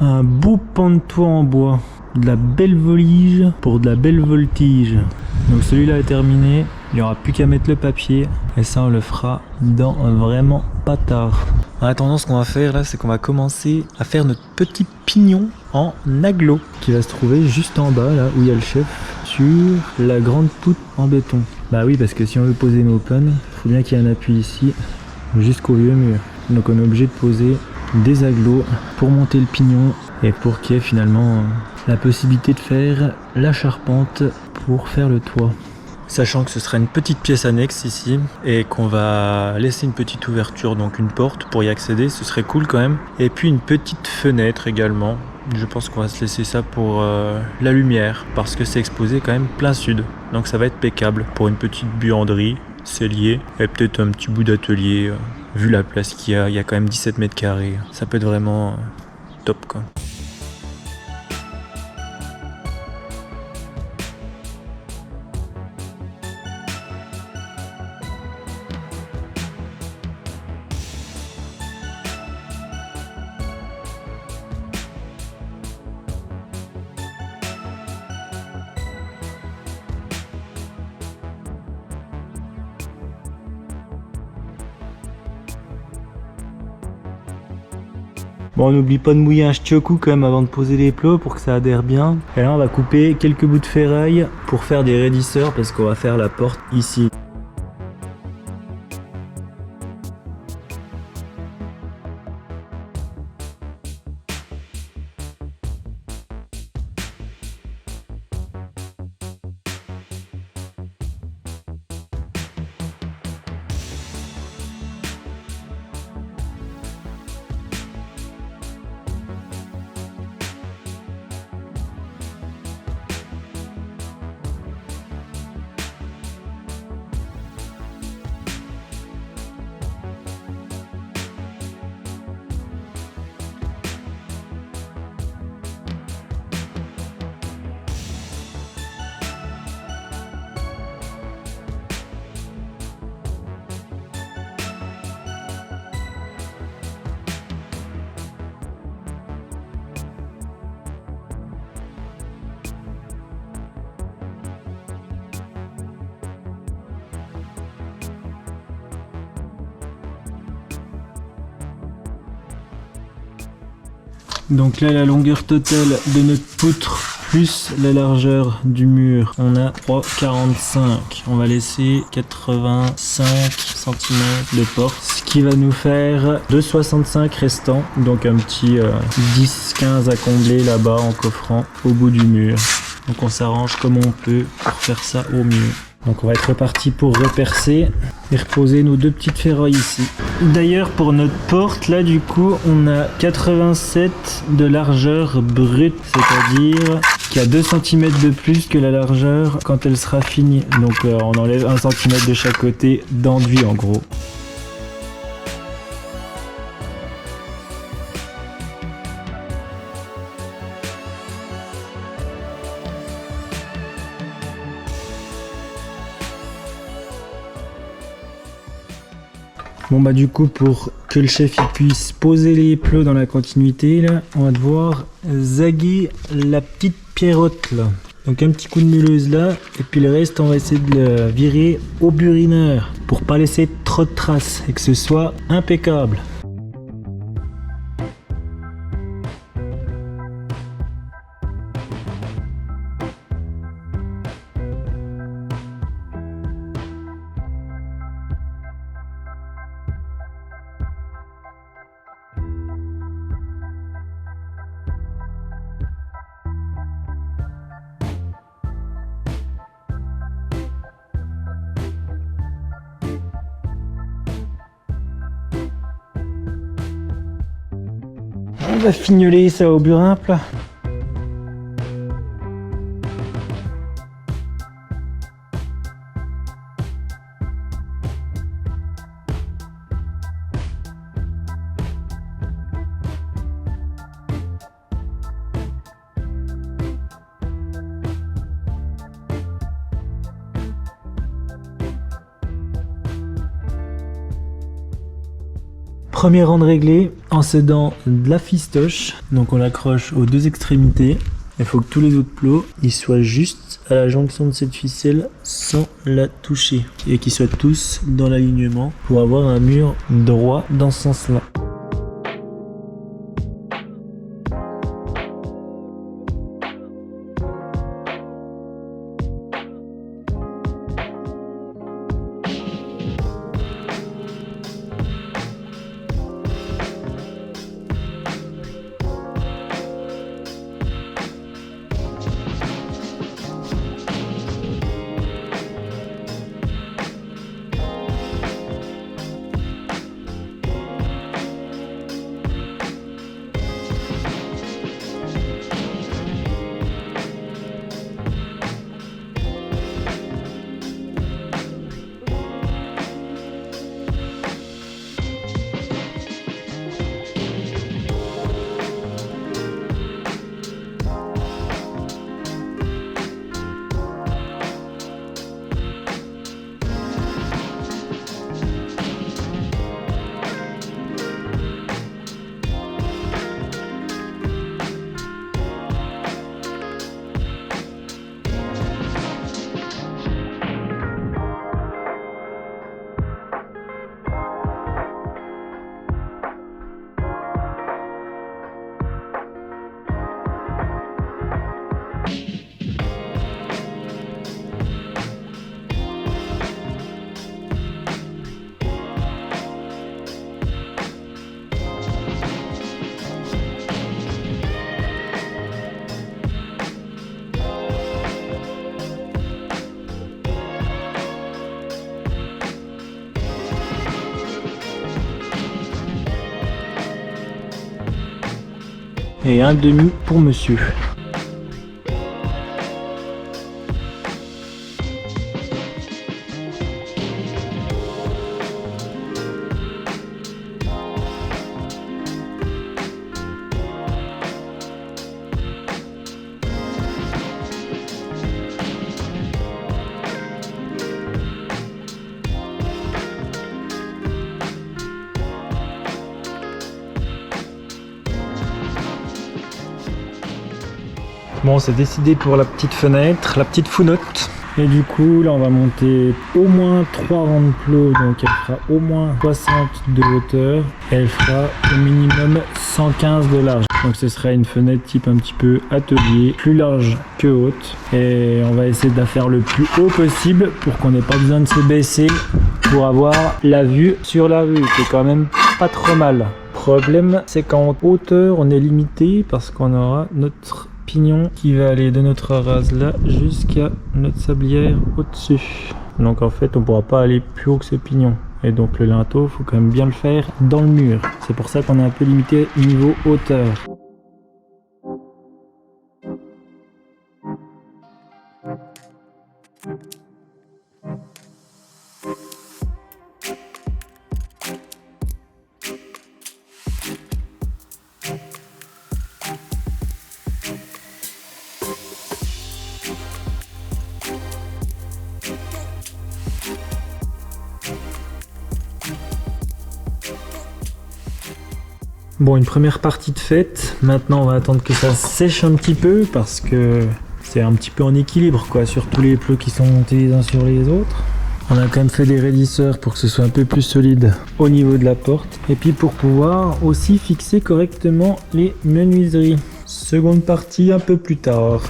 Un beau pan de toit en bois. De la belle volige pour de la belle voltige. Donc celui-là est terminé. Il n'y aura plus qu'à mettre le papier. Et ça, on le fera dans vraiment pas tard. En attendant, ce qu'on va faire là, c'est qu'on va commencer à faire notre petit pignon en aglo. Qui va se trouver juste en bas, là où il y a le chef. Sur la grande poutre en béton. Bah oui, parce que si on veut poser une open, il faut bien qu'il y ait un appui ici. Jusqu'au vieux mur. Donc on est obligé de poser des aglos pour monter le pignon. Et pour qu'il y ait finalement la possibilité de faire la charpente pour faire le toit. Sachant que ce sera une petite pièce annexe ici et qu'on va laisser une petite ouverture, donc une porte pour y accéder, ce serait cool quand même. Et puis une petite fenêtre également. Je pense qu'on va se laisser ça pour la lumière parce que c'est exposé quand même plein sud. Donc ça va être impeccable pour une petite buanderie, cellier et peut-être un petit bout d'atelier. Vu la place qu'il y a, il y a quand même 17 mètres carrés. Ça peut être vraiment top quoi. Bon, on n'oublie pas de mouiller un stioku quand même avant de poser les plots pour que ça adhère bien. Et là, on va couper quelques bouts de ferraille pour faire des raidisseurs parce qu'on va faire la porte ici. Donc là, la longueur totale de notre poutre plus la largeur du mur, on a 3,45. On va laisser 85 cm de porte, ce qui va nous faire 2,65 restants. Donc un petit 10-15 à combler là-bas en coffrant au bout du mur. Donc on s'arrange comme on peut pour faire ça au mieux. Donc on va être reparti pour repercer et reposer nos deux petites ferrailles ici. D'ailleurs pour notre porte là du coup on a 87 de largeur brute, c'est-à-dire qu'il y a 2 cm de plus que la largeur quand elle sera finie. Donc on enlève 1 cm de chaque côté d'enduit en gros. Bon bah du coup pour que le chef il puisse poser les plots dans la continuité là, on va devoir zaguer la petite pierrotte là. Donc un petit coup de meuleuse là et puis le reste on va essayer de le virer au burineur pour pas laisser trop de traces et que ce soit impeccable. On va fignoler ça au burin plat. Premier rang de réglé en s'aidant de la fistoche. Donc on l'accroche aux deux extrémités. Il faut que tous les autres plots ils soient juste à la jonction de cette ficelle sans la toucher. Et qu'ils soient tous dans l'alignement pour avoir un mur droit dans ce sens-là. Et un demi pour monsieur. Bon, on s'est décidé pour la petite fenêtre, la petite founotte. Et du coup, là, on va monter au moins 3 rangs de plots. Donc, elle fera au moins 60 de hauteur. Et elle fera au minimum 115 de large. Donc, ce sera une fenêtre type un petit peu atelier, plus large que haute. Et on va essayer de la faire le plus haut possible pour qu'on n'ait pas besoin de se baisser pour avoir la vue sur la rue, qui est quand même pas trop mal. Problème, c'est qu'en hauteur, on est limité parce qu'on aura notre pignon qui va aller de notre rase là jusqu'à notre sablière au-dessus. Donc en fait on pourra pas aller plus haut que ce pignon. Et donc le linteau, faut quand même bien le faire dans le mur. C'est pour ça qu'on est un peu limité niveau hauteur. Bon, une première partie de faite. Maintenant, on va attendre que ça sèche un petit peu parce que c'est un petit peu en équilibre, quoi, sur tous les plots qui sont montés les uns sur les autres. On a quand même fait des raidisseurs pour que ce soit un peu plus solide au niveau de la porte. Et puis pour pouvoir aussi fixer correctement les menuiseries. Seconde partie un peu plus tard.